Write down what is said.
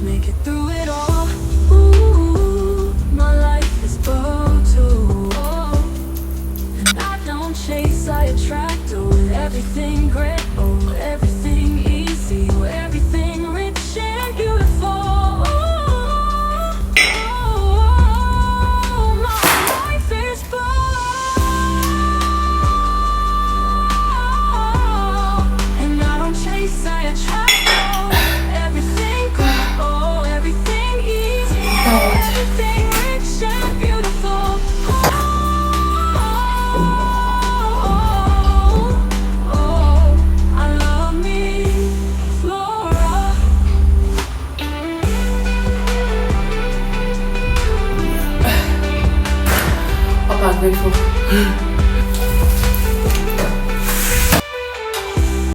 Make it through it all. Ooh, my life is photo. And I don't chase, I attract. Oh, everything great, oh, everything easy, oh, everything rich and beautiful. Oh, my life is full. And I don't chase, I attract. Oh, everything good, oh, everything easy, everything rich and beautiful. I love me, Flora. I'm not grateful.